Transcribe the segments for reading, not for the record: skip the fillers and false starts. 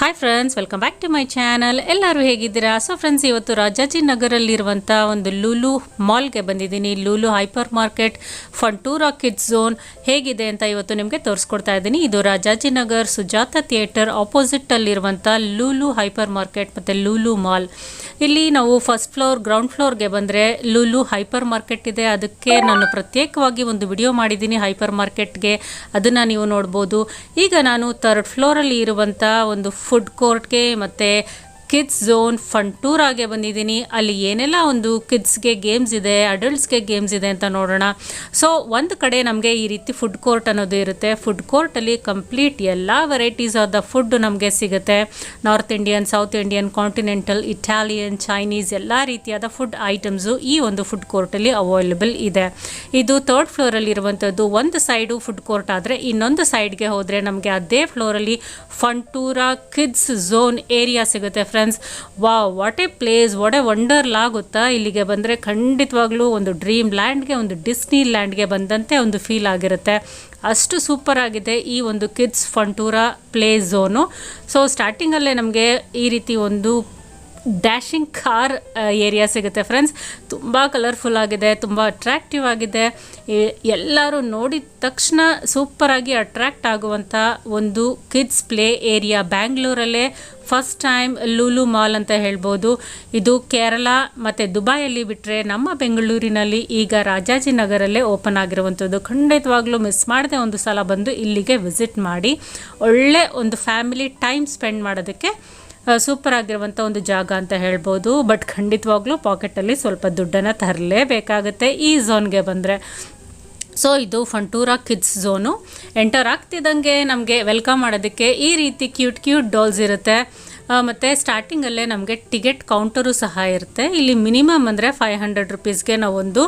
Hi friends, welcome back to my channel. ಎಲ್ಲರೂ ಹೇಗಿದ್ದೀರಾ? So friends, ಇವತ್ತು ರಾಜಾಜಿನಗರಲ್ಲಿರುವಂಥ ಒಂದು ಲೂಲು ಮಾಲ್ಗೆ ಬಂದಿದ್ದೀನಿ. Lulu hyper market Funtura kids zone ಹೇಗಿದೆ ಅಂತ ಇವತ್ತು ನಿಮಗೆ ತೋರಿಸ್ಕೊಡ್ತಾ ಇದ್ದೀನಿ. ಇದು ರಾಜಾಜಿನಗರ್ ಸುಜಾತ ಥಿಯೇಟರ್ ಆಪೋಸಿಟಲ್ಲಿರುವಂಥ ಲೂಲು ಹೈಪರ್ ಮಾರ್ಕೆಟ್ ಮತ್ತು ಲೂಲು ಮಾಲ್. ಇಲ್ಲಿ ನಾವು ಫಸ್ಟ್ ಫ್ಲೋರ್, ಗ್ರೌಂಡ್ ಫ್ಲೋರ್ಗೆ ಬಂದರೆ ಲೂಲು ಹೈಪರ್ ಮಾರ್ಕೆಟ್ ಇದೆ. ಅದಕ್ಕೆ ನಾನು ಪ್ರತ್ಯೇಕವಾಗಿ ಒಂದು ವಿಡಿಯೋ ಮಾಡಿದ್ದೀನಿ ಹೈಪರ್ ಮಾರ್ಕೆಟ್ಗೆ, ಅದನ್ನು ನೀವು ನೋಡ್ಬೋದು. ಈಗ ನಾನು ಥರ್ಡ್ ಫ್ಲೋರಲ್ಲಿ ಇರುವಂಥ ಒಂದು ಫುಡ್ ಕೋರ್ಟ್ಗೆ ಮತ್ತು ಕಿಡ್ಸ್ ಝೋನ್ ಫಂಟೂರಾಗೆ ಬಂದಿದ್ದೀನಿ. ಅಲ್ಲಿ ಏನೆಲ್ಲ ಒಂದು ಕಿಡ್ಸ್ಗೆ ಗೇಮ್ಸ್ ಇದೆ, ಅಡಲ್ಟ್ಸ್ಗೆ ಗೇಮ್ಸ್ ಇದೆ ಅಂತ ನೋಡೋಣ. ಸೊ ಒಂದು ಕಡೆ ನಮಗೆ ಈ ರೀತಿ ಫುಡ್ ಕೋರ್ಟ್ ಅನ್ನೋದು ಇರುತ್ತೆ. ಫುಡ್ ಕೋರ್ಟಲ್ಲಿ ಕಂಪ್ಲೀಟ್ ಎಲ್ಲ ವೆರೈಟೀಸ್ ಆದ ಫುಡ್ ನಮಗೆ ಸಿಗುತ್ತೆ. North Indian, south Indian, continental, Italian, Chinese ಎಲ್ಲ ರೀತಿಯಾದ ಫುಡ್ ಐಟಮ್ಸು ಈ ಒಂದು ಫುಡ್ ಕೋರ್ಟಲ್ಲಿ ಅವೈಲೇಬಲ್ ಇದೆ. ಇದು ಥರ್ಡ್ ಫ್ಲೋರಲ್ಲಿ ಇರುವಂಥದ್ದು. ಒಂದು ಸೈಡು ಫುಡ್ ಕೋರ್ಟ್ ಆದರೆ ಇನ್ನೊಂದು ಸೈಡ್ಗೆ ಹೋದರೆ ನಮಗೆ ಅದೇ ಫ್ಲೋರಲ್ಲಿ ಫಂಟೂರಾ ಕಿಡ್ಸ್ ಝೋನ್ ಏರಿಯಾ ಸಿಗುತ್ತೆ. Friends, what A place, what A Wonderla ಗೊತ್ತಾ? ಇಲ್ಲಿಗೆ ಬಂದರೆ ಖಂಡಿತವಾಗ್ಲೂ ಒಂದು ಡ್ರೀಮ್ ಲ್ಯಾಂಡ್ಗೆ, ಒಂದು ಡಿಸ್ನಿ ಲ್ಯಾಂಡ್ಗೆ ಬಂದಂತೆ ಒಂದು ಫೀಲ್ ಆಗಿರುತ್ತೆ. ಅಷ್ಟು ಸೂಪರ್ ಆಗಿದೆ ಈ ಒಂದು ಕಿಡ್ಸ್ ಫಂಟೂರಾ ಪ್ಲೇ ಝೋನು. ಸೊ ಸ್ಟಾರ್ಟಿಂಗಲ್ಲೇ ನಮಗೆ ಈ ರೀತಿ ಒಂದು ಡ್ಯಾಶಿಂಗ್ ಕಾರ್ ಏರಿಯಾ ಸಿಗುತ್ತೆ. ಫ್ರೆಂಡ್ಸ್, ತುಂಬ ಕಲರ್ಫುಲ್ ಆಗಿದೆ, ತುಂಬ ಅಟ್ರ್ಯಾಕ್ಟಿವ್ ಆಗಿದೆ. ಎಲ್ಲರೂ ನೋಡಿದ ತಕ್ಷಣ ಸೂಪರಾಗಿ ಅಟ್ರ್ಯಾಕ್ಟ್ ಆಗುವಂಥ ಒಂದು ಕಿಡ್ಸ್ ಪ್ಲೇ ಏರಿಯಾ. ಬ್ಯಾಂಗ್ಳೂರಲ್ಲೇ ಫಸ್ಟ್ ಟೈಮ್ ಲೂಲು ಮಾಲ್ ಅಂತ ಹೇಳ್ಬೋದು. ಇದು ಕೇರಳ ಮತ್ತು ದುಬೈಯಲ್ಲಿ ಬಿಟ್ಟರೆ ನಮ್ಮ ಬೆಂಗಳೂರಿನಲ್ಲಿ ಈಗ ರಾಜಾಜಿನಗರಲ್ಲೇ ಓಪನ್ ಆಗಿರುವಂಥದ್ದು. ಖಂಡಿತವಾಗ್ಲೂ ಮಿಸ್ ಮಾಡದೆ ಒಂದು ಸಲ ಬಂದು ಇಲ್ಲಿಗೆ ವಿಸಿಟ್ ಮಾಡಿ. ಒಳ್ಳೆ ಒಂದು ಫ್ಯಾಮಿಲಿ ಟೈಮ್ ಸ್ಪೆಂಡ್ ಮಾಡೋದಕ್ಕೆ ಸೂಪರ್ ಆಗಿರುವಂಥ ಒಂದು ಜಾಗ ಅಂತ ಹೇಳ್ಬೋದು. ಬಟ್ ಖಂಡಿತವಾಗ್ಲೂ ಪಾಕೆಟಲ್ಲಿ ಸ್ವಲ್ಪ ದುಡ್ಡನ್ನು ತರಲೇಬೇಕಾಗುತ್ತೆ ಈ ಝೋನ್ಗೆ ಬಂದರೆ. ಸೊ ಇದು ಫಂಟೂರಾ ಕಿಡ್ಸ್ ಝೋನು. ಎಂಟರ್ ಆಗ್ತಿದ್ದಂಗೆ ನಮಗೆ ವೆಲ್ಕಮ್ ಮಾಡೋದಕ್ಕೆ ಈ ರೀತಿ ಕ್ಯೂಟ್ ಡಾಲ್ಸ್ ಇರುತ್ತೆ. ಮತ್ತು ಸ್ಟಾರ್ಟಿಂಗಲ್ಲೇ ನಮಗೆ ಟಿಕೆಟ್ ಕೌಂಟರು ಸಹ ಇರುತ್ತೆ. ಇಲ್ಲಿ ಮಿನಿಮಮ್ ಅಂದರೆ 500 ರುಪೀಸ್ಗೆ ನಾವೊಂದು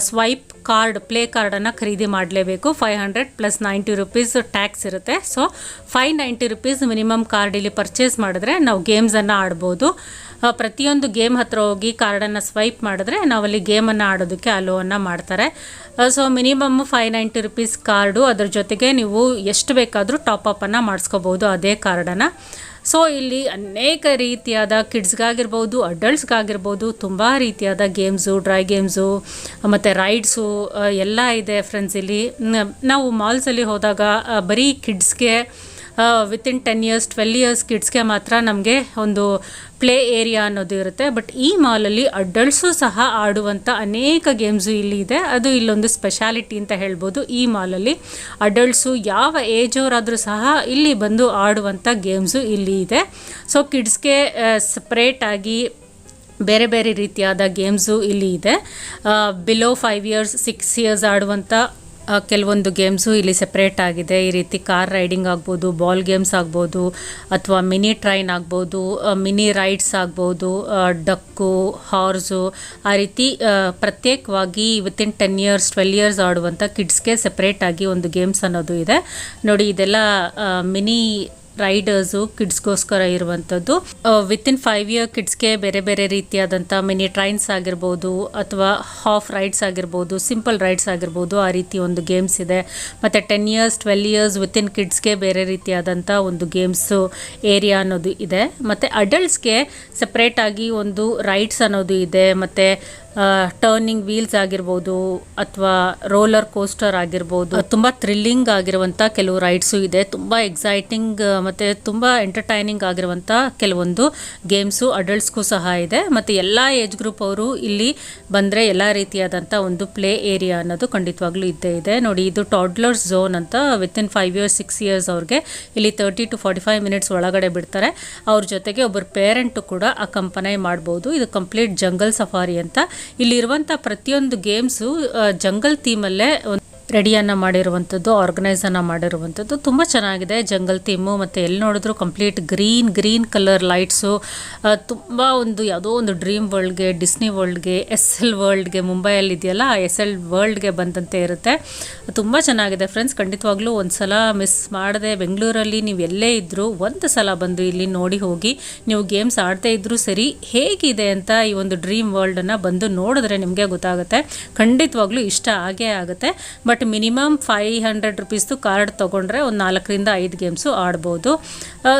ಸ್ವೈಪ್ ಕಾರ್ಡ್, ಪ್ಲೇ ಕಾರ್ಡನ್ನು ಖರೀದಿ ಮಾಡಲೇಬೇಕು. 500 ಪ್ಲಸ್ 90 ರುಪೀಸ್ ಟ್ಯಾಕ್ಸ್ ಇರುತ್ತೆ. ಸೊ 590 ರುಪೀಸ್ ಮಿನಿಮಮ್ ಕಾರ್ಡ್ ಇಲ್ಲಿ ಪರ್ಚೇಸ್ ಮಾಡಿದ್ರೆ ನಾವು ಗೇಮ್ಸನ್ನು ಆಡ್ಬೋದು. ಪ್ರತಿಯೊಂದು ಗೇಮ್ ಹತ್ರ ಹೋಗಿ ಕಾರ್ಡನ್ನು ಸ್ವೈಪ್ ಮಾಡಿದ್ರೆ ನಾವಲ್ಲಿ ಗೇಮನ್ನು ಆಡೋದಕ್ಕೆ ಅಲೋವನ್ನು ಮಾಡ್ತಾರೆ. ಸೊ ಮಿನಿಮಮ್ 590 ರುಪೀಸ್ ಕಾರ್ಡು, ಅದ್ರ ಜೊತೆಗೆ ನೀವು ಎಷ್ಟು ಬೇಕಾದರೂ ಟಾಪನ್ನು ಮಾಡಿಸ್ಕೋಬೋದು ಅದೇ ಕಾರ್ಡನ್ನು. ಸೊ ಇಲ್ಲಿ ಅನೇಕ ರೀತಿಯಾದ ಕಿಡ್ಸ್ಗಾಗಿರ್ಬೋದು, ಅಡಲ್ಟ್ಸ್ಗಾಗಿರ್ಬೋದು ತುಂಬ ರೀತಿಯಾದ ಗೇಮ್ಸು, ಡ್ರೈ ಗೇಮ್ಸು ಮತ್ತು ರೈಡ್ಸು ಎಲ್ಲ ಇದೆ. ಫ್ರೆಂಡ್ಸ್, ಇಲ್ಲಿ ನಾವು ಮಾಲ್ಸಲ್ಲಿ ಹೋದಾಗ ಬರೀ ಕಿಡ್ಸ್ಗೆ ವಿತಿನ್ 10 ಇಯರ್ಸ್ 12 ಇಯರ್ಸ್ ಕಿಡ್ಸ್ಗೆ ಮಾತ್ರ ನಮಗೆ ಒಂದು ಪ್ಲೇ ಏರಿಯಾ ಅನ್ನೋದು ಇರುತ್ತೆ. ಬಟ್ ಈ ಮಾಲಲ್ಲಿ ಅಡಲ್ಟ್ಸು ಸಹ ಆಡುವಂಥ ಅನೇಕ ಗೇಮ್ಸು ಇಲ್ಲಿ ಇದೆ. ಅದು ಇಲ್ಲೊಂದು ಸ್ಪೆಷಾಲಿಟಿ ಅಂತ ಹೇಳ್ಬೋದು. ಈ ಮಾಲಲ್ಲಿ ಅಡಲ್ಟ್ಸು ಯಾವ ಏಜವರಾದರೂ ಸಹ ಇಲ್ಲಿ ಬಂದು ಆಡುವಂಥ ಗೇಮ್ಸು ಇಲ್ಲಿ ಇದೆ. ಸೊ ಕಿಡ್ಸ್ಗೆ ಸಪ್ರೇಟಾಗಿ ಬೇರೆ ಬೇರೆ ರೀತಿಯಾದ ಗೇಮ್ಸು ಇಲ್ಲಿ ಇದೆ. ಬಿಲೋ 5 ಇಯರ್ಸ್ 6 ಇಯರ್ಸ್ ಆಡುವಂಥ ಕೆಲವೊಂದು ಗೇಮ್ಸು ಇಲ್ಲಿ ಸೆಪ್ರೇಟ್ ಆಗಿದೆ. ಈ ರೀತಿ ಕಾರ್ ರೈಡಿಂಗ್ ಆಗ್ಬೋದು, ಬಾಲ್ ಗೇಮ್ಸ್ ಆಗ್ಬೋದು, ಅಥವಾ ಮಿನಿ ಟ್ರೈನ್ ಆಗ್ಬೋದು, ಮಿನಿ ರೈಡ್ಸ್ ಆಗ್ಬೋದು, ಡಕ್ಕು, ಹಾರ್ಸು, ಆ ರೀತಿ ಪ್ರತ್ಯೇಕವಾಗಿ ವಿತಿನ್ 10 ಇಯರ್ಸ್ 12 ಇಯರ್ಸ್ ಆಡುವಂಥ ಕಿಡ್ಸ್ಗೆ ಸೆಪ್ರೇಟಾಗಿ ಒಂದು ಗೇಮ್ಸ್ ಅನ್ನೋದು ಇದೆ. ನೋಡಿ, ಇದೆಲ್ಲ ಮಿನಿ ರೈಡರ್ಸು ಕಿಡ್ಸ್ಗೋಸ್ಕರ ಇರುವಂಥದ್ದು. ವಿತಿನ್ 5 ಇಯರ್ ಕಿಡ್ಸ್ಗೆ ಬೇರೆ ಬೇರೆ ರೀತಿಯಾದಂಥ ಮಿನಿ ಟ್ರೈನ್ಸ್ ಆಗಿರ್ಬೋದು, ಅಥವಾ ಹಾಫ್ ರೈಡ್ಸ್ ಆಗಿರ್ಬೋದು, ಸಿಂಪಲ್ ರೈಡ್ಸ್ ಆಗಿರ್ಬೋದು, ಆ ರೀತಿ ಒಂದು ಗೇಮ್ಸ್ ಇದೆ. ಮತ್ತು 10 ಇಯರ್ಸ್ 12 ಇಯರ್ಸ್ ವಿತಿನ್ ಕಿಡ್ಸ್ಗೆ ಬೇರೆ ರೀತಿಯಾದಂಥ ಒಂದು ಗೇಮ್ಸು ಏರಿಯಾ ಅನ್ನೋದು ಇದೆ. ಮತ್ತು ಅಡಲ್ಟ್ಸ್ಗೆ ಸಪ್ರೇಟಾಗಿ ಒಂದು ರೈಡ್ಸ್ ಅನ್ನೋದು ಇದೆ. ಮತ್ತು ಟರ್ನಿಂಗ್ ವೀಲ್ಸ್ ಆಗಿರ್ಬೋದು, ಅಥವಾ ರೋಲರ್ ಕೋಸ್ಟರ್ ಆಗಿರ್ಬೋದು, ತುಂಬ ಥ್ರಿಲ್ಲಿಂಗ್ ಆಗಿರುವಂಥ ಕೆಲವು ರೈಡ್ಸು ಇದೆ. ತುಂಬ ಎಕ್ಸೈಟಿಂಗ್ ಮತ್ತು ತುಂಬ ಎಂಟರ್ಟೈನಿಂಗ್ ಆಗಿರುವಂಥ ಕೆಲವೊಂದು ಗೇಮ್ಸು ಅಡಲ್ಟ್ಸ್ಗೂ ಸಹ ಇದೆ. ಮತ್ತು ಎಲ್ಲ ಏಜ್ ಗ್ರೂಪ್ ಅವರು ಇಲ್ಲಿ ಬಂದರೆ ಎಲ್ಲ ರೀತಿಯಾದಂಥ ಒಂದು ಪ್ಲೇ ಏರಿಯಾ ಅನ್ನೋದು ಖಂಡಿತವಾಗ್ಲೂ ಇದ್ದೇ ಇದೆ. ನೋಡಿ, ಇದು ಟಾಡ್ಲರ್ಸ್ ಝೋನ್ ಅಂತ. ವಿತಿನ್ 5 ಇಯರ್ಸ್ 6 ಇಯರ್ಸ್ ಅವ್ರಿಗೆ ಇಲ್ಲಿ 30 to 45 ಮಿನಿಟ್ಸ್ ಒಳಗಡೆ ಬಿಡ್ತಾರೆ. ಅವ್ರ ಜೊತೆಗೆ ಒಬ್ಬರು ಪೇರೆಂಟು ಕೂಡ ಅಕಂಪನೈ ಮಾಡ್ಬೋದು. ಇದು ಕಂಪ್ಲೀಟ್ ಜಂಗಲ್ ಸಫಾರಿ ಅಂತ. ಇಲ್ಲಿರುವಂಥ ಪ್ರತಿಯೊಂದು ಗೇಮ್ಸು ಜಂಗಲ್ ಥೀಮಲ್ಲೇ ರೆಡಿಯನ್ನು ಮಾಡಿರುವಂಥದ್ದು, ಆರ್ಗನೈಸನ್ನು ಮಾಡಿರುವಂಥದ್ದು. ತುಂಬ ಚೆನ್ನಾಗಿದೆ ಜಂಗಲ್ ಥೀಮು. ಮತ್ತು ಎಲ್ಲಿ ನೋಡಿದ್ರು ಕಂಪ್ಲೀಟ್ ಗ್ರೀನ್ ಕಲರ್ ಲೈಟ್ಸು. ತುಂಬ ಒಂದು ಯಾವುದೋ ಒಂದು ಡ್ರೀಮ್ ವರ್ಲ್ಡ್ಗೆ, ಡಿಸ್ನಿ ವರ್ಲ್ಡ್ಗೆ, SL ವರ್ಲ್ಡ್ಗೆ, ಮುಂಬೈಯಲ್ಲಿ ಇದೆಯಲ್ಲ SL ವರ್ಲ್ಡ್ಗೆ ಬಂದಂತೆ ಇರುತ್ತೆ. ತುಂಬ ಚೆನ್ನಾಗಿದೆ ಫ್ರೆಂಡ್ಸ್. ಖಂಡಿತವಾಗ್ಲೂ ಒಂದು ಸಲ ಮಿಸ್ ಮಾಡದೆ, ಬೆಂಗಳೂರಲ್ಲಿ ನೀವು ಎಲ್ಲೇ ಇದ್ದರೂ ಒಂದು ಸಲ ಬಂದು ಇಲ್ಲಿ ನೋಡಿ ಹೋಗಿ. ನೀವು ಗೇಮ್ಸ್ ಆಡದೇ ಇದ್ದರೂ ಸರಿ, ಹೇಗಿದೆ ಅಂತ ಈ ಒಂದು ಡ್ರೀಮ್ ವರ್ಲ್ಡನ್ನು ಬಂದು ನೋಡಿದ್ರೆ ನಿಮಗೆ ಗೊತ್ತಾಗುತ್ತೆ. ಖಂಡಿತವಾಗ್ಲೂ ಇಷ್ಟ ಆಗೇ ಆಗುತ್ತೆ. ಬಟ್ ಬಟ್ ಮಿನಿಮಮ್ 500 ರುಪೀಸ್ದು ಕಾರ್ಡ್ ತೊಗೊಂಡ್ರೆ ಒಂದು 4ರಿಂದ 5 ಗೇಮ್ಸು ಆಡ್ಬೋದು.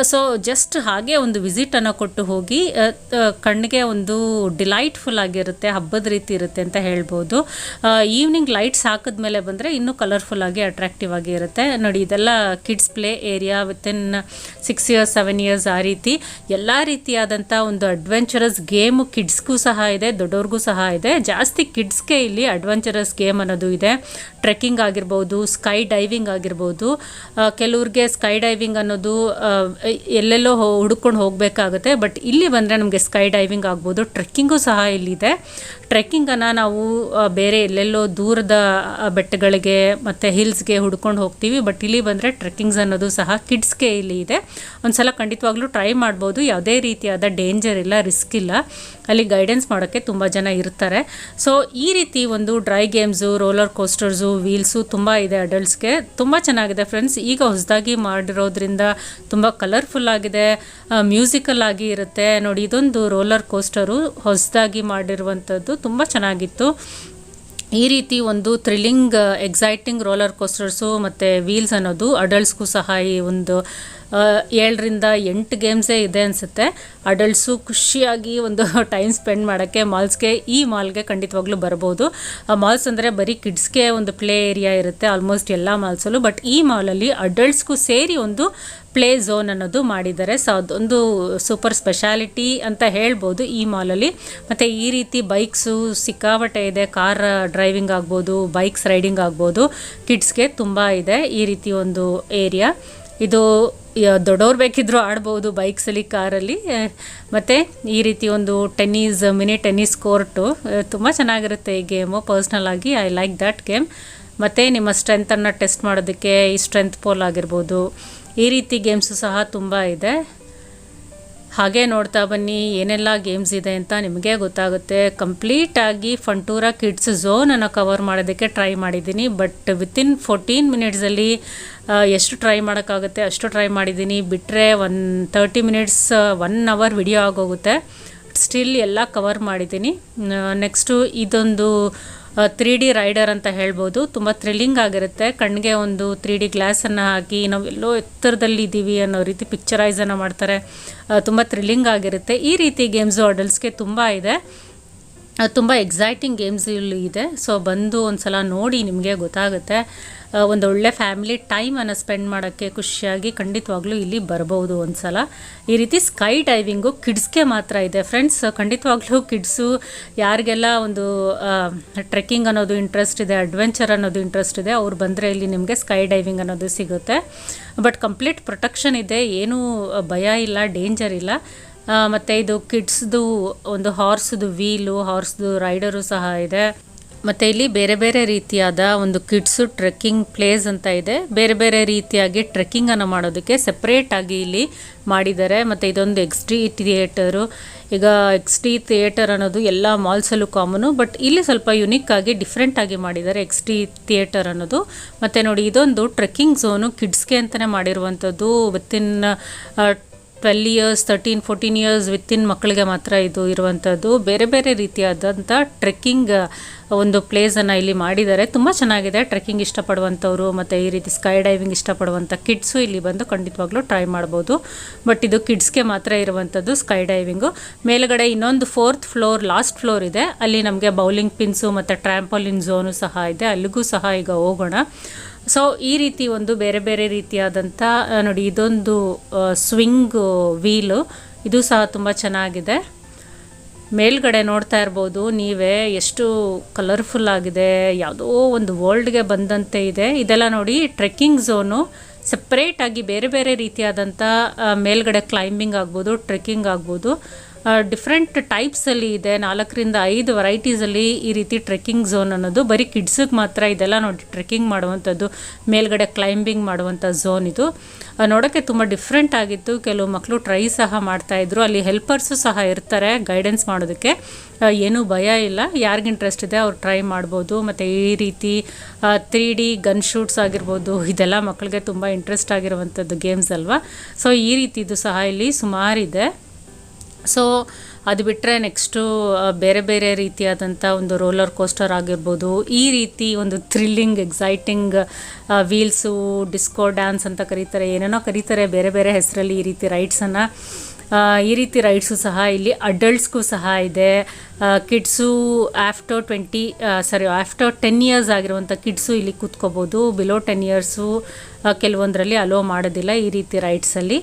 ಸೊ ಜಸ್ಟ್ ಹಾಗೆ ಒಂದು ವಿಸಿಟನ್ನು ಕೊಟ್ಟು ಹೋಗಿ ಕಣ್ಣಿಗೆ ಒಂದು ಡಿಲೈಟ್ಫುಲ್ ಆಗಿರುತ್ತೆ, ಹಬ್ಬದ ರೀತಿ ಇರುತ್ತೆ ಅಂತ ಹೇಳ್ಬೋದು. ಈವ್ನಿಂಗ್ ಲೈಟ್ಸ್ ಹಾಕಿದ್ಮೇಲೆ ಬಂದರೆ ಇನ್ನೂ ಕಲರ್ಫುಲ್ ಆಗಿ ಅಟ್ರಾಕ್ಟಿವ್ ಆಗಿ ಇರುತ್ತೆ. ನೋಡಿ, ಇದೆಲ್ಲ kids play area within 6 years 7 years ಆ ರೀತಿ ಎಲ್ಲ ರೀತಿಯಾದಂಥ ಒಂದು ಅಡ್ವೆಂಚರಸ್ ಗೇಮು ಕಿಡ್ಸ್ಗೂ ಸಹ ಇದೆ, ದೊಡ್ಡವ್ರಿಗೂ ಸಹ ಇದೆ. ಜಾಸ್ತಿ ಕಿಡ್ಸ್ಗೆ ಇಲ್ಲಿ ಅಡ್ವೆಂಚರಸ್ ಗೇಮ್ ಅನ್ನೋದು ಇದೆ. ಟ್ರೆಕ್ಕಿಂಗ್ ಆಗಿರ್ಬೋದು, ಸ್ಕೈ ಡೈವಿಂಗ್ ಆಗಿರ್ಬೋದು. ಕೆಲವ್ರಿಗೆ ಸ್ಕೈ ಡೈವಿಂಗ್ ಅನ್ನೋದು ಎಲ್ಲೆಲ್ಲೋ ಹುಡ್ಕೊಂಡು ಹೋಗಬೇಕಾಗುತ್ತೆ, ಬಟ್ ಇಲ್ಲಿ ಬಂದರೆ ನಮಗೆ ಸ್ಕೈ ಡೈವಿಂಗ್ ಆಗ್ಬೋದು. ಟ್ರೆಕ್ಕಿಂಗು ಸಹ ಇಲ್ಲಿದೆ. ಟ್ರೆಕ್ಕಿಂಗನ್ನು ನಾವು ಬೇರೆ ಎಲ್ಲೆಲ್ಲೋ ದೂರದ ಬೆಟ್ಟಗಳಿಗೆ ಮತ್ತು ಹಿಲ್ಸ್ಗೆ ಹುಡ್ಕೊಂಡು ಹೋಗ್ತೀವಿ, ಬಟ್ ಇಲ್ಲಿ ಬಂದರೆ ಟ್ರೆಕ್ಕಿಂಗ್ಸ್ ಅನ್ನೋದು ಸಹ ಕಿಡ್ಸ್ಗೆ ಇಲ್ಲಿ ಇದೆ. ಒಂದು ಸಲ ಖಂಡಿತವಾಗ್ಲೂ ಟ್ರೈ ಮಾಡ್ಬೋದು. ಯಾವುದೇ ರೀತಿಯಾದ ಡೇಂಜರ್ ಇಲ್ಲ, ರಿಸ್ಕ್ ಇಲ್ಲ. ಅಲ್ಲಿ ಗೈಡೆನ್ಸ್ ಮಾಡೋಕ್ಕೆ ತುಂಬ ಜನ ಇರ್ತಾರೆ. ಸೊ ಈ ರೀತಿ ಒಂದು ಡ್ರೈ ಗೇಮ್ಸು, ರೋಲರ್ ಕೋಸ್ಟರ್ಸು, ವೀಲ್ಸು ತುಂಬ ಇದೆ ಅಡಲ್ಟ್ಸ್ಗೆ. ತುಂಬ ಚೆನ್ನಾಗಿದೆ ಫ್ರೆಂಡ್ಸ್. ಈಗ ಹೊಸದಾಗಿ ಮಾಡಿರೋದ್ರಿಂದ ತುಂಬ ಕಲರ್ಫುಲ್ ಆಗಿದೆ, ಮ್ಯೂಸಿಕಲ್ ಆಗಿ ಇರುತ್ತೆ. ನೋಡಿ, ಇದೊಂದು ರೋಲರ್ ಕೋಸ್ಟರು ಹೊಸದಾಗಿ ಮಾಡಿರುವಂಥದ್ದು, ತುಂಬ ಚೆನ್ನಾಗಿತ್ತು. ಈ ರೀತಿ ಒಂದು ಥ್ರಿಲ್ಲಿಂಗ್ ಎಕ್ಸೈಟಿಂಗ್ ರೋಲರ್ ಕೋಸ್ಟರ್ಸು ಮತ್ತು ವೀಲ್ಸ್ ಅನ್ನೋದು ಅಡಲ್ಟ್ಸ್ಗೂ ಸಹ ಈ ಒಂದು 7ರಿಂದ 8 ಗೇಮ್ಸೇ ಇದೆ ಅನಿಸುತ್ತೆ. ಅಡಲ್ಟ್ಸು ಖುಷಿಯಾಗಿ ಒಂದು ಟೈಮ್ ಸ್ಪೆಂಡ್ ಮಾಡೋಕ್ಕೆ ಈ ಮಾಲ್ಗೆ ಖಂಡಿತವಾಗ್ಲೂ ಬರ್ಬೋದು. ಮಾಲ್ಸ್ ಅಂದರೆ ಬರೀ ಕಿಡ್ಸ್ಗೆ ಒಂದು ಪ್ಲೇ ಏರಿಯಾ ಇರುತ್ತೆ ಆಲ್ಮೋಸ್ಟ್ ಎಲ್ಲ ಮಾಲ್ಸಲ್ಲೂ, ಬಟ್ ಈ ಮಾಲಲ್ಲಿ ಅಡಲ್ಟ್ಸ್ಗೂ ಸೇರಿ ಒಂದು ಪ್ಲೇ ಝೋನ್ ಅನ್ನೋದು ಮಾಡಿದ್ದಾರೆ. ಸೊ ಅದೊಂದು ಸೂಪರ್ ಸ್ಪೆಷಾಲಿಟಿ ಅಂತ ಹೇಳ್ಬೋದು ಈ ಮಾಲಲ್ಲಿ. ಮತ್ತು ಈ ರೀತಿ ಬೈಕ್ಸು ಸಿಕ್ಕಾಪಟ್ಟೆ ಇದೆ. ಕಾರ್ ಡ್ರೈವಿಂಗ್ ಆಗ್ಬೋದು, ಬೈಕ್ಸ್ ರೈಡಿಂಗ್ ಆಗ್ಬೋದು. ಕಿಡ್ಸ್ಗೆ ತುಂಬ ಇದೆ ಈ ರೀತಿ ಒಂದು ಏರಿಯಾ. ಇದು ದೊಡ್ಡವ್ರು ಬೇಕಿದ್ದರೂ ಆಡ್ಬೋದು ಬೈಕ್ಸಲ್ಲಿ, ಕಾರಲ್ಲಿ. ಮತ್ತು ಈ ರೀತಿ ಒಂದು ಮಿನಿ ಟೆನ್ನಿಸ್ ಕೋರ್ಟು ತುಂಬ ಚೆನ್ನಾಗಿರುತ್ತೆ ಈ ಗೇಮು. ಪರ್ಸ್ನಲ್ ಆಗಿ ಐ ಲೈಕ್ ದ್ಯಾಟ್ ಗೇಮ್. ಮತ್ತು ನಿಮ್ಮ ಸ್ಟ್ರೆಂತನ್ನು ಟೆಸ್ಟ್ ಮಾಡೋದಕ್ಕೆ ಈ ಸ್ಟ್ರೆಂತ್ ಪೋಲ್ ಆಗಿರ್ಬೋದು, ಈ ರೀತಿ ಗೇಮ್ಸು ಸಹ ತುಂಬ ಇದೆ. ಹಾಗೆ ನೋಡ್ತಾ ಬನ್ನಿ ಏನೆಲ್ಲ ಗೇಮ್ಸ್ ಇದೆ ಅಂತ ನಿಮಗೆ ಗೊತ್ತಾಗುತ್ತೆ. ಕಂಪ್ಲೀಟಾಗಿ ಫಂಟೂರಾ ಕಿಡ್ಸ್ ಝೋನನ್ನು ಕವರ್ ಮಾಡೋದಕ್ಕೆ ಟ್ರೈ ಮಾಡಿದ್ದೀನಿ, ಬಟ್ ವಿತಿನ್ 14 ಮಿನಿಟ್ಸಲ್ಲಿ ಎಷ್ಟು ಟ್ರೈ ಮಾಡೋಕ್ಕಾಗುತ್ತೆ ಅಷ್ಟು ಟ್ರೈ ಮಾಡಿದ್ದೀನಿ. ಬಿಟ್ಟರೆ 30 ಮಿನಿಟ್ಸ್ 1 ಅವರ್ ವಿಡಿಯೋ ಆಗೋಗುತ್ತೆ. ಸ್ಟಿಲ್ ಎಲ್ಲ ಕವರ್ ಮಾಡಿದ್ದೀನಿ. ನೆಕ್ಸ್ಟು ಇದೊಂದು 3D ರೈಡರ್ ಅಂತ ಹೇಳ್ಬೋದು. ತುಂಬ ಥ್ರಿಲ್ಲಿಂಗ್ ಆಗಿರುತ್ತೆ. ಕಣ್ಣಿಗೆ ಒಂದು 3D ಗ್ಲಾಸನ್ನು ಹಾಕಿ ನಾವು ಎಲ್ಲೋ ಎತ್ತರದಲ್ಲಿ ಇದ್ದೀವಿ ಅನ್ನೋ ರೀತಿ ಪಿಕ್ಚರೈಸನ್ನು ಮಾಡ್ತಾರೆ. ತುಂಬ ಥ್ರಿಲ್ಲಿಂಗ್ ಆಗಿರುತ್ತೆ. ಈ ರೀತಿ ಗೇಮ್ಸು ಅಡಲ್ಟ್ಸ್ಗೆ ತುಂಬ ಇದೆ. ತುಂಬ ಎಕ್ಸೈಟಿಂಗ್ ಗೇಮ್ಸ್ ಇಲ್ಲಿ ಇದೆ. ಸೊ ಬಂದು ಒಂದು ಸಲ ನೋಡಿ, ನಿಮಗೆ ಗೊತ್ತಾಗುತ್ತೆ. ಒಂದು ಒಳ್ಳೆ ಫ್ಯಾಮಿಲಿ ಟೈಮನ್ನು ಸ್ಪೆಂಡ್ ಮಾಡೋಕ್ಕೆ ಖುಷಿಯಾಗಿ ಖಂಡಿತವಾಗ್ಲೂ ಇಲ್ಲಿ ಬರ್ಬೋದು ಒಂದು ಸಲ. ಈ ರೀತಿ ಸ್ಕೈ ಡೈವಿಂಗು ಕಿಡ್ಸ್ಗೆ ಮಾತ್ರ ಇದೆ ಫ್ರೆಂಡ್ಸ್. ಖಂಡಿತವಾಗ್ಲೂ ಕಿಡ್ಸು ಯಾರಿಗೆಲ್ಲ ಒಂದು ಟ್ರೆಕ್ಕಿಂಗ್ ಅನ್ನೋದು ಇಂಟ್ರೆಸ್ಟ್ ಇದೆ, ಅಡ್ವೆಂಚರ್ ಅನ್ನೋದು ಇಂಟ್ರೆಸ್ಟ್ ಇದೆ, ಅವ್ರು ಬಂದರೆ ಇಲ್ಲಿ ನಿಮಗೆ ಸ್ಕೈ ಡೈವಿಂಗ್ ಅನ್ನೋದು ಸಿಗುತ್ತೆ. ಬಟ್ ಕಂಪ್ಲೀಟ್ ಪ್ರೊಟೆಕ್ಷನ್ ಇದೆ, ಏನೂ ಭಯ ಇಲ್ಲ, ಡೇಂಜರ್ ಇಲ್ಲ. ಮತ್ತು ಇದು ಕಿಡ್ಸ್ದು ಒಂದು ಹಾರ್ಸ್ದು ವೀಲು, ಹಾರ್ಸ್ದು ರೈಡರು ಸಹ ಇದೆ. ಮತ್ತು ಇಲ್ಲಿ ಬೇರೆ ಬೇರೆ ರೀತಿಯಾದ ಒಂದು ಕಿಡ್ಸು ಟ್ರೆಕ್ಕಿಂಗ್ ಪ್ಲೇಸ್ ಅಂತ ಇದೆ. ಬೇರೆ ಬೇರೆ ರೀತಿಯಾಗಿ ಟ್ರೆಕ್ಕಿಂಗನ್ನು ಮಾಡೋದಕ್ಕೆ ಸಪ್ರೇಟಾಗಿ ಇಲ್ಲಿ ಮಾಡಿದ್ದಾರೆ. ಮತ್ತು ಇದೊಂದು XD ಥಿಯೇಟರು. ಈಗ XD ಥಿಯೇಟರ್ ಅನ್ನೋದು ಎಲ್ಲ ಮಾಲ್ಸಲ್ಲೂ ಕಾಮನು, ಬಟ್ ಇಲ್ಲಿ ಸ್ವಲ್ಪ ಯುನಿಕ್ಕಾಗಿ ಡಿಫ್ರೆಂಟಾಗಿ ಮಾಡಿದ್ದಾರೆ XD ಥಿಯೇಟರ್ ಅನ್ನೋದು. ಮತ್ತು ನೋಡಿ, ಇದೊಂದು ಟ್ರೆಕ್ಕಿಂಗ್ ಝೋನು ಕಿಡ್ಸ್ಗೆ ಅಂತಲೇ ಮಾಡಿರುವಂಥದ್ದು. ವಿತಿನ್ 12 ಇಯರ್ಸ್ 13-14 ಇಯರ್ಸ್ ವಿತಿನ್ ಮಕ್ಕಳಿಗೆ ಮಾತ್ರ ಇದು ಇರುವಂಥದ್ದು. ಬೇರೆ ಬೇರೆ ರೀತಿಯಾದಂಥ ಟ್ರೆಕ್ಕಿಂಗ್ ಒಂದು ಪ್ಲೇಸನ್ನು ಇಲ್ಲಿ ಮಾಡಿದ್ದಾರೆ. ತುಂಬ ಚೆನ್ನಾಗಿದೆ. ಟ್ರೆಕ್ಕಿಂಗ್ ಇಷ್ಟಪಡುವಂಥವ್ರು ಮತ್ತು ಈ ರೀತಿ ಸ್ಕೈ ಡೈವಿಂಗ್ ಇಷ್ಟಪಡುವಂಥ ಕಿಡ್ಸು ಇಲ್ಲಿ ಬಂದು ಖಂಡಿತವಾಗ್ಲೂ ಟ್ರೈ ಮಾಡ್ಬೋದು. ಬಟ್ ಇದು ಕಿಡ್ಸ್ಗೆ ಮಾತ್ರ ಇರುವಂಥದ್ದು ಸ್ಕೈ ಡೈವಿಂಗು. ಮೇಲುಗಡೆ ಇನ್ನೊಂದು 4th ಫ್ಲೋರ್ ಲಾಸ್ಟ್ ಫ್ಲೋರ್ ಇದೆ. ಅಲ್ಲಿ ನಮಗೆ ಬೌಲಿಂಗ್ ಪಿನ್ಸು ಮತ್ತು ಟ್ರ್ಯಾಂಪೋಲಿನ್ ಝೋನು ಸಹ ಇದೆ. ಅಲ್ಲಿಗೂ ಸಹ ಈಗ ಹೋಗೋಣ. ಸೊ ಈ ರೀತಿ ಒಂದು ಬೇರೆ ಬೇರೆ ರೀತಿಯಾದಂಥ ನೋಡಿ, ಇದೊಂದು ಸ್ವಿಂಗ್ ವೀಲು, ಇದು ಸಹ ತುಂಬ ಚೆನ್ನಾಗಿದೆ. ಮೇಲ್ಗಡೆ ನೋಡ್ತಾ ಇರ್ಬೋದು ನೀವೇ, ಎಷ್ಟು ಕಲರ್ಫುಲ್ ಆಗಿದೆ, ಯಾವುದೋ ಒಂದು ವರ್ಲ್ಡ್ಗೆ ಬಂದಂತೆ ಇದೆ. ಇದೆಲ್ಲ ನೋಡಿ ಟ್ರೆಕ್ಕಿಂಗ್ ಝೋನು. ಸಪ್ರೇಟಾಗಿ ಬೇರೆ ಬೇರೆ ರೀತಿಯಾದಂಥ ಮೇಲ್ಗಡೆ ಕ್ಲೈಂಬಿಂಗ್ ಆಗ್ಬೋದು, ಟ್ರೆಕ್ಕಿಂಗ್ ಆಗ್ಬೋದು, ಡಿಫ್ರೆಂಟ್ ಟೈಪ್ಸಲ್ಲಿ ಇದೆ. 4ರಿಂದ 5 ವೆರೈಟೀಸಲ್ಲಿ ಈ ರೀತಿ ಟ್ರೆಕ್ಕಿಂಗ್ ಝೋನ್ ಅನ್ನೋದು ಬರೀ ಕಿಡ್ಸಿಗೆ ಮಾತ್ರ. ಇದೆಲ್ಲ ನೋಡಿ ಟ್ರೆಕ್ಕಿಂಗ್ ಮಾಡುವಂಥದ್ದು, ಮೇಲ್ಗಡೆ ಕ್ಲೈಂಬಿಂಗ್ ಮಾಡುವಂಥ ಝೋನ್. ಇದು ನೋಡೋಕ್ಕೆ ತುಂಬ ಡಿಫ್ರೆಂಟ್ ಆಗಿತ್ತು. ಕೆಲವು ಮಕ್ಕಳು ಟ್ರೈ ಸಹ ಮಾಡ್ತಾಯಿದ್ರು. ಅಲ್ಲಿ ಹೆಲ್ಪರ್ಸು ಸಹ ಇರ್ತಾರೆ ಗೈಡೆನ್ಸ್ ಮಾಡೋದಕ್ಕೆ. ಏನೂ ಭಯ ಇಲ್ಲ, ಯಾರಿಗೆ ಇಂಟ್ರೆಸ್ಟ್ ಇದೆ ಅವ್ರು ಟ್ರೈ ಮಾಡ್ಬೋದು. ಮತ್ತು ಈ ರೀತಿ 3D ಗನ್ ಶೂಟ್ಸ್ ಆಗಿರ್ಬೋದು, ಇದೆಲ್ಲ ಮಕ್ಕಳಿಗೆ ತುಂಬ ಇಂಟ್ರೆಸ್ಟ್ ಆಗಿರುವಂಥದ್ದು ಗೇಮ್ಸ್ ಅಲ್ವಾ. ಸೊ ಈ ರೀತಿದು ಸಹ ಇಲ್ಲಿ ಸುಮಾರಿದೆ. ಸೊ ಅದು ಬಿಟ್ಟರೆ ನೆಕ್ಸ್ಟು ಬೇರೆ ಬೇರೆ ರೀತಿಯಾದಂಥ ಒಂದು ರೋಲರ್ ಕೋಸ್ಟರ್ ಆಗಿರ್ಬೋದು, ಈ ರೀತಿ ಒಂದು thrilling exciting wheels, disco dance ಅಂತ ಕರೀತಾರೆ, ಏನೇನೋ ಕರೀತಾರೆ ಬೇರೆ ಬೇರೆ ಹೆಸರಲ್ಲಿ ಈ ರೀತಿ ರೈಡ್ಸನ್ನು. ಈ ರೀತಿ ರೈಡ್ಸು ಸಹ ಇಲ್ಲಿ ಅಡಲ್ಟ್ಸ್ಗೂ ಸಹ ಇದೆ. ಕಿಡ್ಸು ಆಫ್ಟರ್ 10 ಇಯರ್ಸ್ ಆಗಿರುವಂಥ ಕಿಡ್ಸು ಇಲ್ಲಿ ಕೂತ್ಕೋಬೋದು. ಬಿಲೋ 10 ಇಯರ್ಸು ಕೆಲವೊಂದರಲ್ಲಿ ಅಲೋ ಮಾಡೋದಿಲ್ಲ ಈ ರೀತಿ ರೈಡ್ಸಲ್ಲಿ.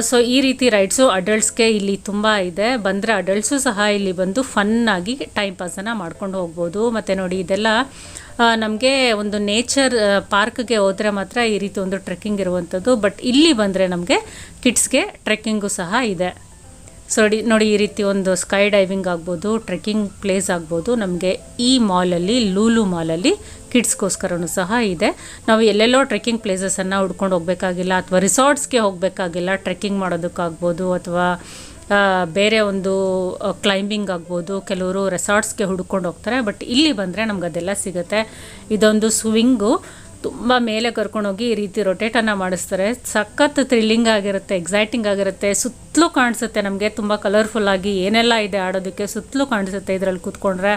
ಸೊ ಈ ರೀತಿ ರೈಡ್ಸು ಅಡಲ್ಟ್ಸ್ಗೆ ಇಲ್ಲಿ ತುಂಬ ಇದೆ. ಬಂದರೆ ಅಡಲ್ಟ್ಸು ಸಹ ಇಲ್ಲಿ ಬಂದು ಫನ್ನಾಗಿ ಟೈಮ್ ಪಾಸನ್ನು ಮಾಡ್ಕೊಂಡು ಹೋಗ್ಬೋದು. ಮತ್ತು ನೋಡಿ, ಇದೆಲ್ಲ ನಮಗೆ ಒಂದು ನೇಚರ್ ಪಾರ್ಕ್ಗೆ ಹೋದರೆ ಮಾತ್ರ ಈ ರೀತಿ ಒಂದು ಟ್ರೆಕ್ಕಿಂಗ್ ಇರುವಂಥದ್ದು. ಬಟ್ ಇಲ್ಲಿ ಬಂದರೆ ನಮಗೆ ಕಿಡ್ಸ್ಗೆ ಟ್ರೆಕ್ಕಿಂಗು ಸಹ ಇದೆ. ಸೊ ನೋಡಿ, ಈ ರೀತಿ ಒಂದು ಸ್ಕೈ ಡೈವಿಂಗ್ ಆಗ್ಬೋದು, ಟ್ರೆಕ್ಕಿಂಗ್ ಪ್ಲೇಸ್ ಆಗ್ಬೋದು. ನಮಗೆ ಈ ಮಾಲಲ್ಲಿ, ಲೂಲು ಮಾಲಲ್ಲಿ ಕಿಡ್ಸ್ಗೋಸ್ಕರನೂ ಸಹ ಇದೆ. ನಾವು ಎಲ್ಲೆಲ್ಲೋ ಟ್ರೆಕ್ಕಿಂಗ್ ಪ್ಲೇಸಸನ್ನು ಹುಡ್ಕೊಂಡು ಹೋಗಬೇಕಾಗಿಲ್ಲ, ಅಥವಾ ರಿಸಾರ್ಟ್ಸ್ಗೆ ಹೋಗಬೇಕಾಗಿಲ್ಲ ಟ್ರೆಕ್ಕಿಂಗ್ ಮಾಡೋದಕ್ಕಾಗ್ಬೋದು, ಅಥವಾ ಬೇರೆ ಒಂದು ಕ್ಲೈಂಬಿಂಗ್ ಆಗ್ಬೋದು. ಕೆಲವರು ರೆಸಾರ್ಟ್ಸ್ಗೆ ಹುಡ್ಕೊಂಡು ಹೋಗ್ತಾರೆ. ಬಟ್ ಇಲ್ಲಿ ಬಂದರೆ ನಮ್ಗೆ ಅದೆಲ್ಲ ಸಿಗುತ್ತೆ. ಇದೊಂದು ಸ್ವಿಂಗು, ತುಂಬ ಮೇಲೆ ಕರ್ಕೊಂಡೋಗಿ ಈ ರೀತಿ ರೊಟೇಟನ್ನು ಮಾಡಿಸ್ತಾರೆ. ಸಖತ್ ಥ್ರಿಲ್ಲಿಂಗ್ ಆಗಿರುತ್ತೆ, ಎಕ್ಸೈಟಿಂಗ್ ಆಗಿರುತ್ತೆ. ಸುತ್ತಲೂ ಕಾಣಿಸುತ್ತೆ ನಮಗೆ, ತುಂಬ ಕಲರ್ಫುಲ್ಲಾಗಿ ಏನೆಲ್ಲ ಇದೆ ಆಡೋದಕ್ಕೆ ಸುತ್ತಲೂ ಕಾಣಿಸುತ್ತೆ ಇದರಲ್ಲಿ ಕೂತ್ಕೊಂಡ್ರೆ.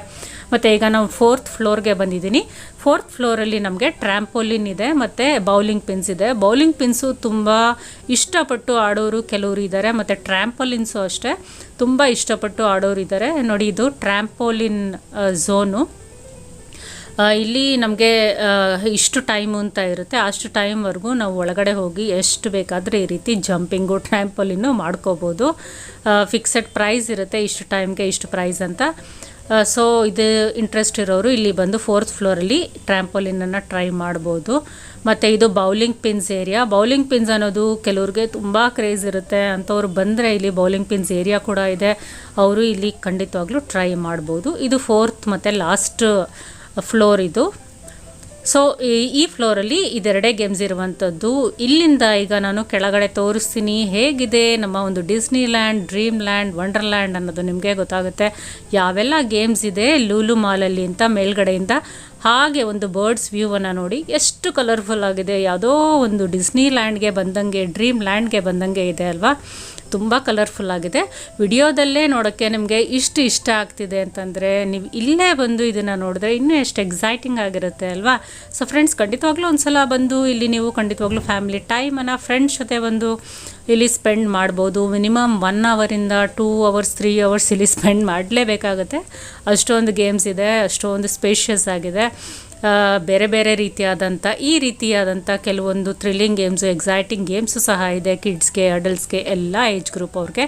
ಮತ್ತು ಈಗ ನಾವು 4th ಫ್ಲೋರ್ಗೆ ಬಂದಿದ್ದೀನಿ. 4th ಫ್ಲೋರಲ್ಲಿ ನಮಗೆ ಟ್ರ್ಯಾಂಪೋಲಿನ್ ಇದೆ ಮತ್ತು ಬೌಲಿಂಗ್ ಪಿನ್ಸ್ ಇದೆ. ಬೌಲಿಂಗ್ ಪಿನ್ಸು ತುಂಬ ಇಷ್ಟಪಟ್ಟು ಆಡೋರು ಕೆಲವರು ಇದ್ದಾರೆ, ಮತ್ತು ಟ್ರ್ಯಾಂಪೋಲಿನ್ಸು ಅಷ್ಟೇ ತುಂಬ ಇಷ್ಟಪಟ್ಟು ಆಡೋರು ಇದ್ದಾರೆ. ನೋಡಿ, ಇದು ಟ್ರ್ಯಾಂಪೋಲಿನ್ ಝೋನು. ಇಲ್ಲಿ ನಮಗೆ ಇಷ್ಟು ಟೈಮು ಅಂತ ಇರುತ್ತೆ, ಅಷ್ಟು ಟೈಮ್ವರೆಗೂ ನಾವು ಒಳಗಡೆ ಹೋಗಿ ಎಷ್ಟು ಬೇಕಾದರೆ ಈ ರೀತಿ ಜಂಪಿಂಗು, ಟ್ರ್ಯಾಂಪೋಲಿನ್ನು ಮಾಡ್ಕೋಬೋದು. ಫಿಕ್ಸೆಡ್ ಪ್ರೈಸ್ ಇರುತ್ತೆ, ಇಷ್ಟು ಟೈಮ್ಗೆ ಇಷ್ಟು ಪ್ರೈಸ್ ಅಂತ. ಸೊ ಇದು ಇಂಟ್ರೆಸ್ಟ್ ಇರೋರು ಇಲ್ಲಿ ಬಂದು 4th ಫ್ಲೋರಲ್ಲಿ ಟ್ರ್ಯಾಂಪೋಲಿನನ್ನು ಟ್ರೈ ಮಾಡ್ಬೋದು. ಮತ್ತು ಇದು bowling pins area. Bowling pins ಅನ್ನೋದು ಕೆಲವ್ರಿಗೆ ತುಂಬ ಕ್ರೇಜ್ ಇರುತ್ತೆ, ಅಂಥವ್ರು ಬಂದರೆ ಇಲ್ಲಿ ಬೌಲಿಂಗ್ ಪಿನ್ಸ್ ಏರಿಯಾ ಕೂಡ ಇದೆ, ಅವರು ಇಲ್ಲಿ ಖಂಡಿತವಾಗ್ಲೂ ಟ್ರೈ ಮಾಡ್ಬೋದು. ಇದು 4th ಮತ್ತು ಲಾಸ್ಟ್ ಫ್ಲೋರ್ ಇದು. ಸೊ ಈ ಫ್ಲೋರಲ್ಲಿ ಇದೆರಡೇ ಗೇಮ್ಸ್ ಇರುವಂಥದ್ದು. ಇಲ್ಲಿಂದ ಈಗ ನಾನು ಕೆಳಗಡೆ ತೋರಿಸ್ತೀನಿ ಹೇಗಿದೆ ನಮ್ಮ ಒಂದು Disney land, dream land, wonderland ಅನ್ನೋದು ನಿಮಗೆ ಗೊತ್ತಾಗುತ್ತೆ. ಯಾವೆಲ್ಲ ಗೇಮ್ಸ್ ಇದೆ ಲೂಲು ಮಾಲಲ್ಲಿ ಅಂತ ಮೇಲ್ಗಡೆಯಿಂದ ಹಾಗೆ ಒಂದು ಬರ್ಡ್ಸ್ ವ್ಯೂವನ್ನು ನೋಡಿ, ಎಷ್ಟು ಕಲರ್ಫುಲ್ ಆಗಿದೆ. ಯಾವುದೋ ಒಂದು ಡಿಸ್ನಿ ಲ್ಯಾಂಡ್ಗೆ ಬಂದಂಗೆ, ಡ್ರೀಮ್ ಲ್ಯಾಂಡ್ಗೆ ಬಂದಂಗೆ ಇದೆ ಅಲ್ವಾ, ತುಂಬ ಕಲರ್ಫುಲ್ ಆಗಿದೆ. ವಿಡಿಯೋದಲ್ಲೇ ನೋಡೋಕ್ಕೆ ನಿಮಗೆ ಇಷ್ಟ ಆಗ್ತಿದೆ ಅಂತಂದರೆ ನೀವು ಇಲ್ಲೇ ಬಂದು ಇದನ್ನು ನೋಡಿದ್ರೆ ಇನ್ನೂ ಎಷ್ಟು ಎಕ್ಸೈಟಿಂಗ್ ಆಗಿರುತ್ತೆ ಅಲ್ವಾ. ಸೊ ಫ್ರೆಂಡ್ಸ್, ಖಂಡಿತವಾಗ್ಲೂ ಒಂದು ಸಲ ಬಂದು ಇಲ್ಲಿ ನೀವು ಖಂಡಿತವಾಗ್ಲೂ ಫ್ಯಾಮಿಲಿ ಟೈಮನ್ನು ಫ್ರೆಂಡ್ಸ್ ಜೊತೆ ಬಂದು ಇಲ್ಲಿ ಸ್ಪೆಂಡ್ ಮಾಡ್ಬೋದು. ಮಿನಿಮಮ್ 1 ಅವರಿಂದ 2 ಅವರ್ಸ್ 3 ಅವರ್ಸ್ ಇಲ್ಲಿ ಸ್ಪೆಂಡ್ ಮಾಡಲೇಬೇಕಾಗುತ್ತೆ. ಅಷ್ಟೊಂದು ಗೇಮ್ಸ್ ಇದೆ, ಅಷ್ಟೊಂದು ಸ್ಪೇಷಿಯಸ್ ಆಗಿದೆ. ಬೇರೆ ಬೇರೆ ರೀತಿಯಾದಂಥ ಕೆಲವೊಂದು ಥ್ರಿಲ್ಲಿಂಗ್ ಗೇಮ್ಸು, ಎಕ್ಸೈಟಿಂಗ್ ಗೇಮ್ಸು ಸಹ ಇದೆ ಕಿಡ್ಸ್ಗೆ, ಅಡಲ್ಟ್ಸ್ಗೆ, ಎಲ್ಲ ಏಜ್ ಗ್ರೂಪ್ ಅವ್ರಿಗೆ.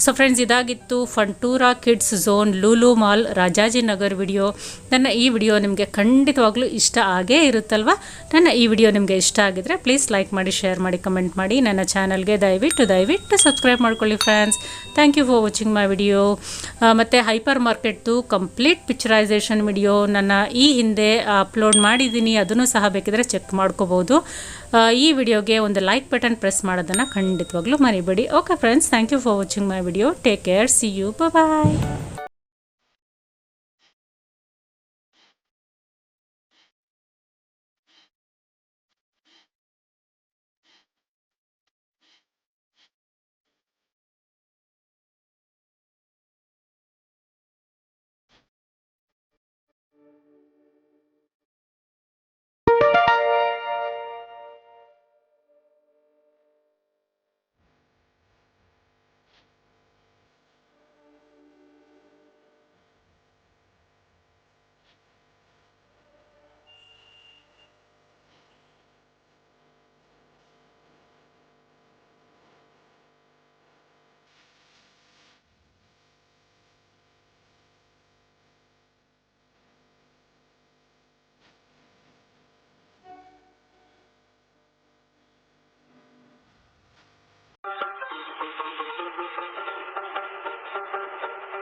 ಸೊ ಫ್ರೆಂಡ್ಸ್, ಇದಾಗಿತ್ತು Funtura kids zone Lulu mall Rajajinagar video. ನನ್ನ ಈ ವಿಡಿಯೋ ನಿಮಗೆ ಖಂಡಿತವಾಗ್ಲೂ ಇಷ್ಟ ಆಗೇ ಇರುತ್ತಲ್ವ. ನನ್ನ ಈ ವಿಡಿಯೋ ನಿಮಗೆ ಇಷ್ಟ ಆಗಿದ್ರೆ ಪ್ಲೀಸ್ ಲೈಕ್ ಮಾಡಿ, ಶೇರ್ ಮಾಡಿ, ಕಮೆಂಟ್ ಮಾಡಿ. ನನ್ನ ಚಾನಲ್ಗೆ ದಯವಿಟ್ಟು ಸಬ್ಸ್ಕ್ರೈಬ್ ಮಾಡ್ಕೊಳ್ಳಿ friends. Thank you for watching my video. ಮತ್ತು ಹೈಪರ್ ಮಾರ್ಕೆಟ್ದು ಕಂಪ್ಲೀಟ್ ಪಿಕ್ಚರೈಸೇಷನ್ ವಿಡಿಯೋ ನನ್ನ ಈ ಹಿಂದೆ ಅಪ್ಲೋಡ್ ಮಾಡಿದ್ದೀನಿ, ಅದನ್ನು ಸಹ ಬೇಕಿದ್ರೆ ಚೆಕ್ ಮಾಡ್ಕೋಬೋದು. ಈ ವಿಡಿಯೋಗೆ ಒಂದು ಲೈಕ್ ಬಟನ್ ಪ್ರೆಸ್ ಮಾಡೋದನ್ನು ಖಂಡಿತವಾಗ್ಲೂ ಮರಿಬೇಡಿ. Okay friends, thank you for watching my video. Take care, see you, bye.